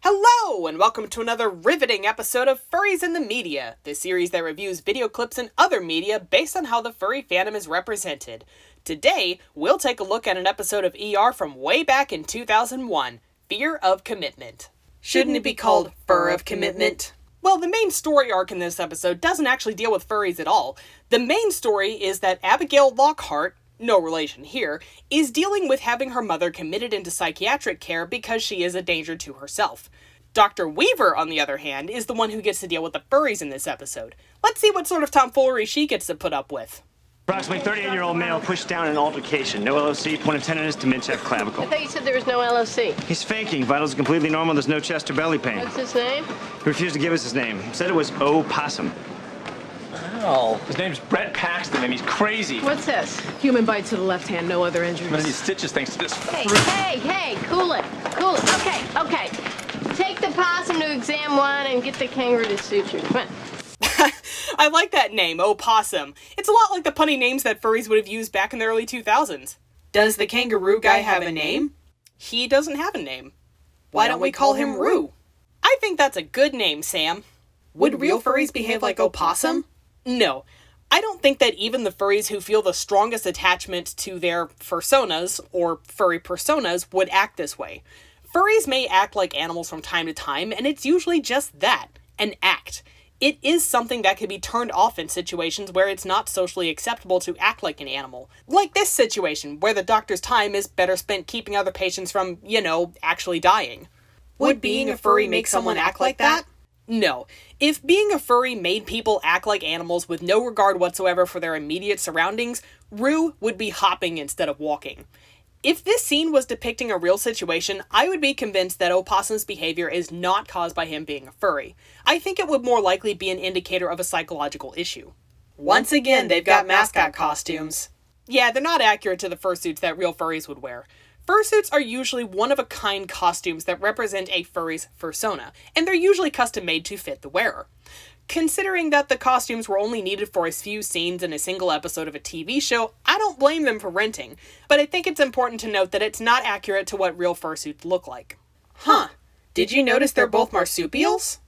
Hello, and welcome to another riveting episode of Furries in the Media, the series that reviews video clips and other media based on how the furry fandom is represented. Today, we'll take a look at an episode of ER from way back in 2001, Fear of Commitment. Shouldn't it be called Fur of Commitment? Well, the main story arc in this episode doesn't actually deal with furries at all. The main story is that Abigail Lockhart, no relation here, is dealing with having her mother committed into psychiatric care because she is a danger to herself. Dr. Weaver, on the other hand, is the one who gets to deal with the furries in this episode. Let's see what sort of tomfoolery she gets to put up with. Approximately 38-year-old male pushed down in an altercation. No LOC, point of tenderness, dementia, clavicle. I thought you said there was no LOC. He's faking. Vitals are completely normal. There's no chest or belly pain. What's his name? He refused to give us his name. Said it was Opossum. Oh, his name's Brett Paxton, and he's crazy. What's this? Human bite to the left hand, no other injuries. I'm gonna need stitches thanks to this fruit. Hey, cool it. Okay. Take the possum to exam one and get the kangaroo to suture. Come on. I like that name, Opossum. It's a lot like the punny names that furries would have used back in the early 2000s. Does the kangaroo guy have a name? He doesn't have a name. Why don't we call him Roo? I think that's a good name, Sam. Would real furries behave like Opossum? No. I don't think that even the furries who feel the strongest attachment to their fursonas, or furry personas, would act this way. Furries may act like animals from time to time, and it's usually just that, an act. It is something that can be turned off in situations where it's not socially acceptable to act like an animal. Like this situation, where the doctor's time is better spent keeping other patients from, actually dying. Would being a furry make someone act like that? No. If being a furry made people act like animals with no regard whatsoever for their immediate surroundings, Roo would be hopping instead of walking. If this scene was depicting a real situation, I would be convinced that Opossum's behavior is not caused by him being a furry. I think it would more likely be an indicator of a psychological issue. Once again, they've got mascot costumes. Yeah, they're not accurate to the fursuits that real furries would wear. Fursuits are usually one-of-a-kind costumes that represent a furry's fursona, and they're usually custom-made to fit the wearer. Considering that the costumes were only needed for a few scenes in a single episode of a TV show, I don't blame them for renting, but I think it's important to note that it's not accurate to what real fursuits look like. Huh. Did you notice they're both marsupials?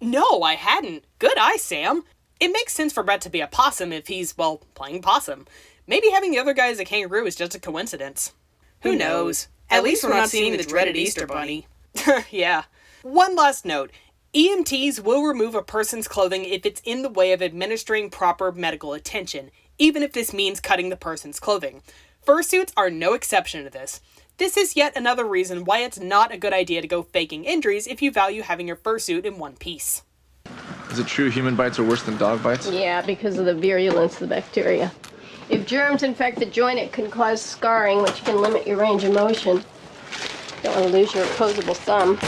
No, I hadn't. Good eye, Sam. It makes sense for Brett to be a possum if he's, playing possum. Maybe having the other guy as a kangaroo is just a coincidence. Who knows? At least we're not seeing the dreaded Easter Bunny. Yeah. One last note. EMTs will remove a person's clothing if it's in the way of administering proper medical attention, even if this means cutting the person's clothing. Fursuits are no exception to this. This is yet another reason why it's not a good idea to go faking injuries if you value having your fursuit in one piece. Is it true human bites are worse than dog bites? Yeah, because of the virulence of the bacteria. If germs infect the joint, it can cause scarring, which can limit your range of motion. Don't want to lose your opposable thumb.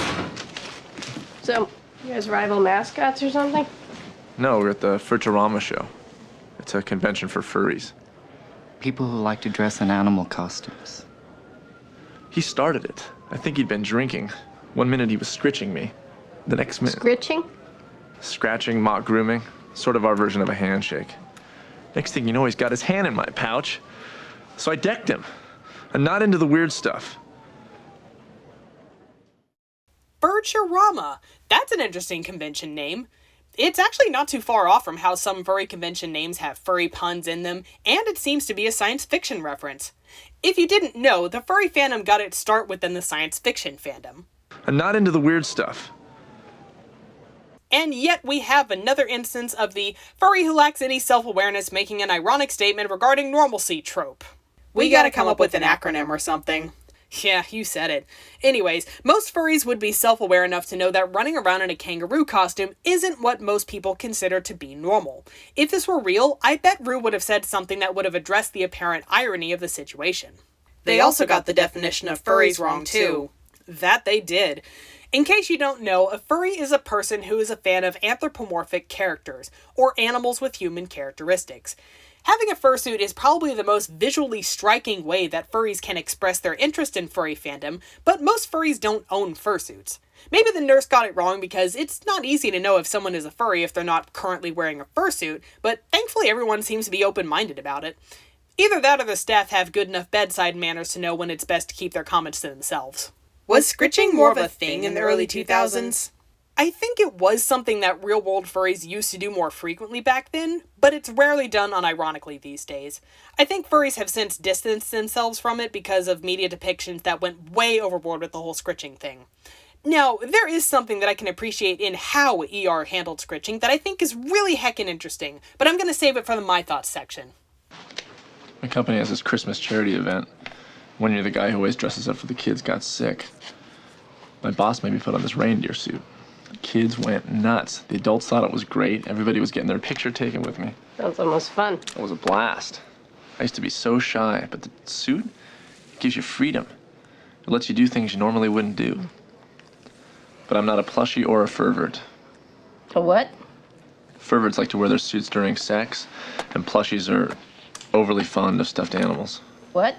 So, you guys rival mascots or something? No, we're at the Furturama show. It's a convention for furries. People who like to dress in animal costumes. He started it. I think he'd been drinking. One minute he was scritching me. The next minute... Scritching? Scratching, mock grooming. Sort of our version of a handshake. Next thing you know, he's got his hand in my pouch. So I decked him. I'm not into the weird stuff. Furturama. That's an interesting convention name. It's actually not too far off from how some furry convention names have furry puns in them, and it seems to be a science fiction reference. If you didn't know, the furry fandom got its start within the science fiction fandom. I'm not into the weird stuff. And yet we have another instance of the furry who lacks any self-awareness making an ironic statement regarding normalcy trope. We gotta come up with an acronym or something. Yeah, you said it. Anyways, most furries would be self-aware enough to know that running around in a kangaroo costume isn't what most people consider to be normal. If this were real, I bet Roo would have said something that would have addressed the apparent irony of the situation. They also got the definition of furries wrong too. That they did. In case you don't know, a furry is a person who is a fan of anthropomorphic characters, or animals with human characteristics. Having a fursuit is probably the most visually striking way that furries can express their interest in furry fandom, but most furries don't own fursuits. Maybe the nurse got it wrong because it's not easy to know if someone is a furry if they're not currently wearing a fursuit, but thankfully everyone seems to be open-minded about it. Either that or the staff have good enough bedside manners to know when it's best to keep their comments to themselves. Was Scritching more of a thing in the early 2000s? I think it was something that real-world furries used to do more frequently back then, but it's rarely done unironically these days. I think furries have since distanced themselves from it because of media depictions that went way overboard with the whole Scritching thing. Now, there is something that I can appreciate in how ER handled Scritching that I think is really heckin' interesting, but I'm gonna save it for the My Thoughts section. My company has this Christmas charity event. One year, the guy who always dresses up for the kids got sick. My boss made me put on this reindeer suit. The kids went nuts. The adults thought it was great. Everybody was getting their picture taken with me. Sounds almost fun. It was a blast. I used to be so shy, but the suit gives you freedom. It lets you do things you normally wouldn't do. But I'm not a plushie or a furvert. A what? Furverts like to wear their suits during sex, and plushies are overly fond of stuffed animals. What?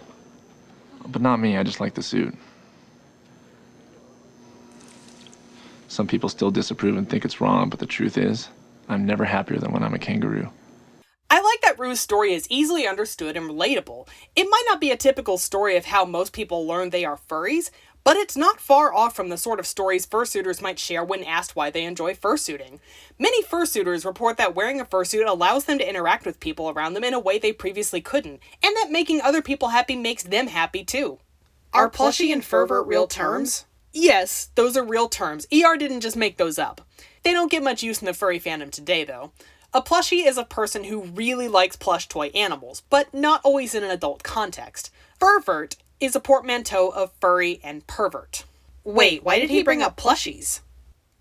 But not me, I just like the suit. Some people still disapprove and think it's wrong, but the truth is, I'm never happier than when I'm a kangaroo. I like that Rue's story is easily understood and relatable. It might not be a typical story of how most people learn they are furries, but it's not far off from the sort of stories fursuiters might share when asked why they enjoy fursuiting. Many fursuiters report that wearing a fursuit allows them to interact with people around them in a way they previously couldn't, and that making other people happy makes them happy too. Are plushie and furvert real terms? Yes, those are real terms. ER didn't just make those up. They don't get much use in the furry fandom today, though. A plushie is a person who really likes plush toy animals, but not always in an adult context. Furvert is a portmanteau of furry and pervert. Wait, why did he bring up plushies?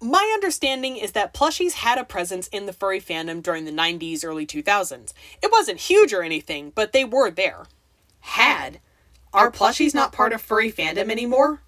My understanding is that plushies had a presence in the furry fandom during the 90s, early 2000s. It wasn't huge or anything, but they were there. Had? Are plushies not part of furry fandom anymore?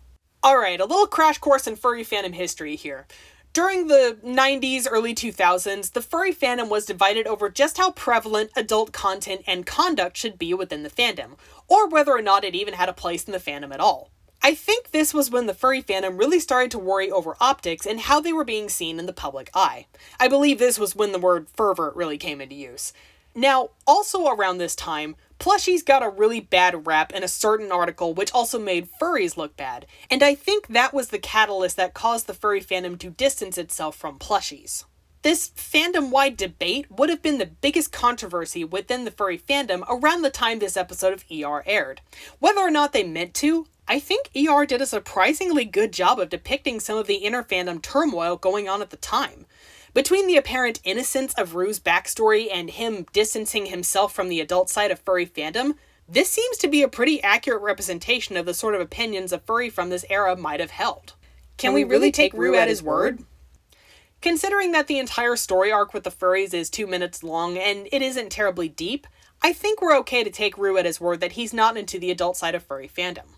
Alright, a little crash course in furry fandom history here. During the 90s, early 2000s, the furry fandom was divided over just how prevalent adult content and conduct should be within the fandom, or whether or not it even had a place in the fandom at all. I think this was when the furry fandom really started to worry over optics and how they were being seen in the public eye. I believe this was when the word furvert really came into use. Now, also around this time, plushies got a really bad rap in a certain article which also made furries look bad, and I think that was the catalyst that caused the furry fandom to distance itself from plushies. This fandom-wide debate would have been the biggest controversy within the furry fandom around the time this episode of ER aired. Whether or not they meant to, I think ER did a surprisingly good job of depicting some of the inner fandom turmoil going on at the time. Between the apparent innocence of Rue's backstory and him distancing himself from the adult side of furry fandom, this seems to be a pretty accurate representation of the sort of opinions a furry from this era might have held. Can we really take Rue at his word? Considering that the entire story arc with the furries is 2 minutes long and it isn't terribly deep, I think we're okay to take Rue at his word that he's not into the adult side of furry fandom.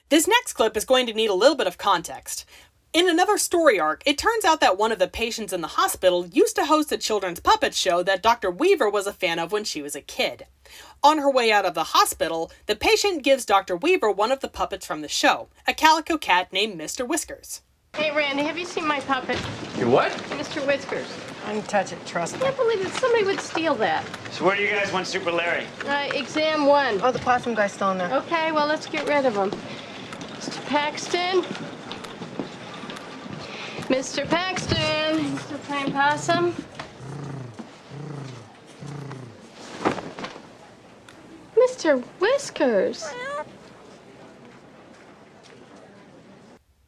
This next clip is going to need a little bit of context. In another story arc, it turns out that one of the patients in the hospital used to host a children's puppet show that Dr. Weaver was a fan of when she was a kid. On her way out of the hospital, the patient gives Dr. Weaver one of the puppets from the show, a calico cat named Mr. Whiskers. Hey, Randy, have you seen my puppet? You what? Mr. Whiskers. I can touch it, trust I me. can't believe that somebody would steal that. So where do you guys want Super Larry? Exam 1. Oh, the possum guy's still in there. Okay, well, let's get rid of him. Mr. Paxton. Mr. Paxton. You still playing possum? Mr. Whiskers.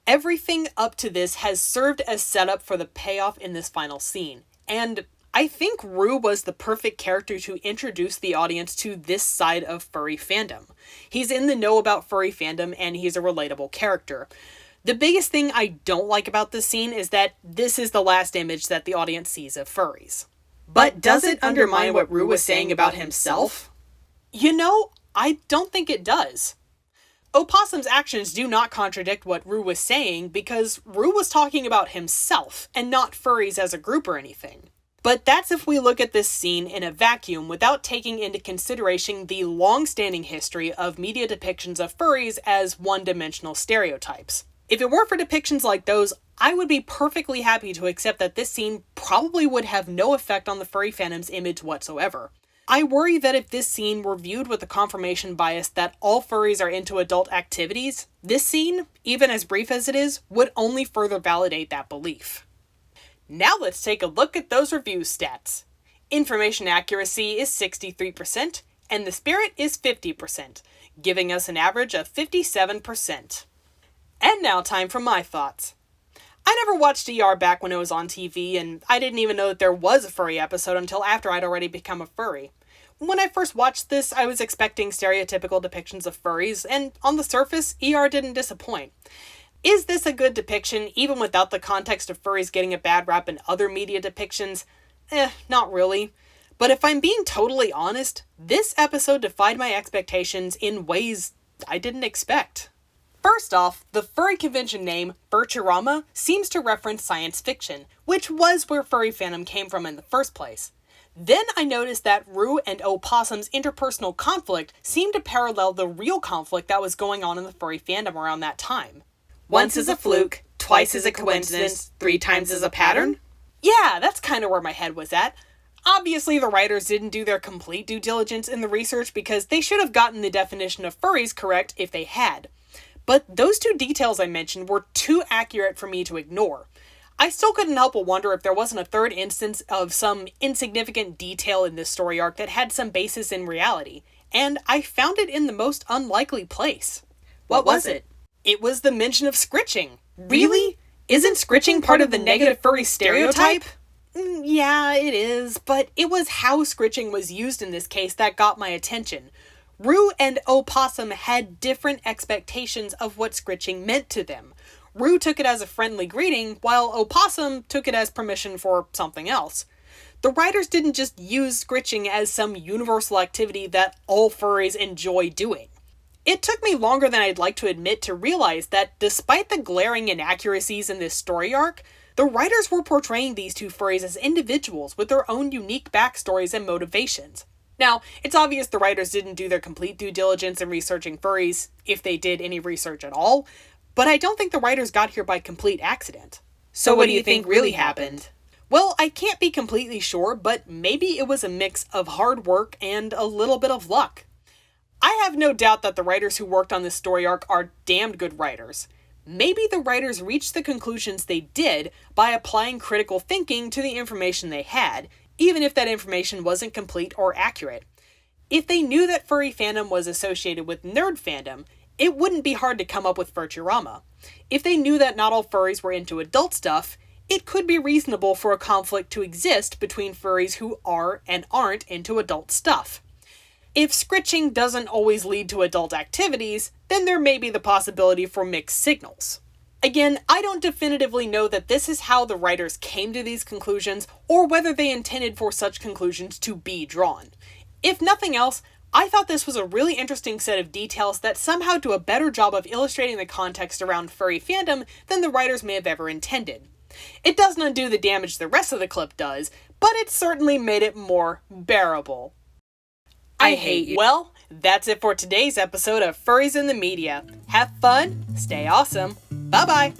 Everything up to this has served as setup for the payoff in this final scene, and I think Rue was the perfect character to introduce the audience to this side of furry fandom. He's in the know about furry fandom, and he's a relatable character. The biggest thing I don't like about this scene is that this is the last image that the audience sees of furries. But does it undermine what Rue was saying about himself? You know, I don't think it does. Opossum's actions do not contradict what Rue was saying because Rue was talking about himself and not furries as a group or anything. But that's if we look at this scene in a vacuum without taking into consideration the long-standing history of media depictions of furries as one-dimensional stereotypes. If it weren't for depictions like those, I would be perfectly happy to accept that this scene probably would have no effect on the furry fandom's image whatsoever. I worry that if this scene were viewed with the confirmation bias that all furries are into adult activities, this scene, even as brief as it is, would only further validate that belief. Now let's take a look at those review stats. Information accuracy is 63%, and the spirit is 50%, giving us an average of 57%. And now time for my thoughts. I never watched ER back when it was on TV, and I didn't even know that there was a furry episode until after I'd already become a furry. When I first watched this, I was expecting stereotypical depictions of furries, and on the surface, ER didn't disappoint. Is this a good depiction, even without the context of furries getting a bad rap in other media depictions? Not really. But if I'm being totally honest, this episode defied my expectations in ways I didn't expect. First off, the furry convention name, Furturama, seems to reference science fiction, which was where furry fandom came from in the first place. Then I noticed that Rue and Opossum's interpersonal conflict seemed to parallel the real conflict that was going on in the furry fandom around that time. Once is a fluke, twice is a coincidence, 3 times is a pattern? Yeah, that's kind of where my head was at. Obviously, the writers didn't do their complete due diligence in the research because they should have gotten the definition of furries correct if they had. But those 2 details I mentioned were too accurate for me to ignore. I still couldn't help but wonder if there wasn't a third instance of some insignificant detail in this story arc that had some basis in reality, and I found it in the most unlikely place. What was it? It was the mention of scritching. Really? Isn't scritching part of the negative furry stereotype? Yeah, it is, but it was how scritching was used in this case that got my attention. Rue and Opossum had different expectations of what scritching meant to them. Rue took it as a friendly greeting, while Opossum took it as permission for something else. The writers didn't just use scritching as some universal activity that all furries enjoy doing. It took me longer than I'd like to admit to realize that despite the glaring inaccuracies in this story arc, the writers were portraying these 2 furries as individuals with their own unique backstories and motivations. Now, it's obvious the writers didn't do their complete due diligence in researching furries, if they did any research at all, but I don't think the writers got here by complete accident. So what do you think really happened? Well, I can't be completely sure, but maybe it was a mix of hard work and a little bit of luck. I have no doubt that the writers who worked on this story arc are damned good writers. Maybe the writers reached the conclusions they did by applying critical thinking to the information they had, even if that information wasn't complete or accurate. If they knew that furry fandom was associated with nerd fandom, it wouldn't be hard to come up with Furturama. If they knew that not all furries were into adult stuff, it could be reasonable for a conflict to exist between furries who are and aren't into adult stuff. If scritching doesn't always lead to adult activities, then there may be the possibility for mixed signals. Again, I don't definitively know that this is how the writers came to these conclusions, or whether they intended for such conclusions to be drawn. If nothing else, I thought this was a really interesting set of details that somehow do a better job of illustrating the context around furry fandom than the writers may have ever intended. It doesn't undo the damage the rest of the clip does, but it certainly made it more bearable. I hate you. Well, that's it for today's episode of Furries in the Media. Have fun, stay awesome, bye-bye!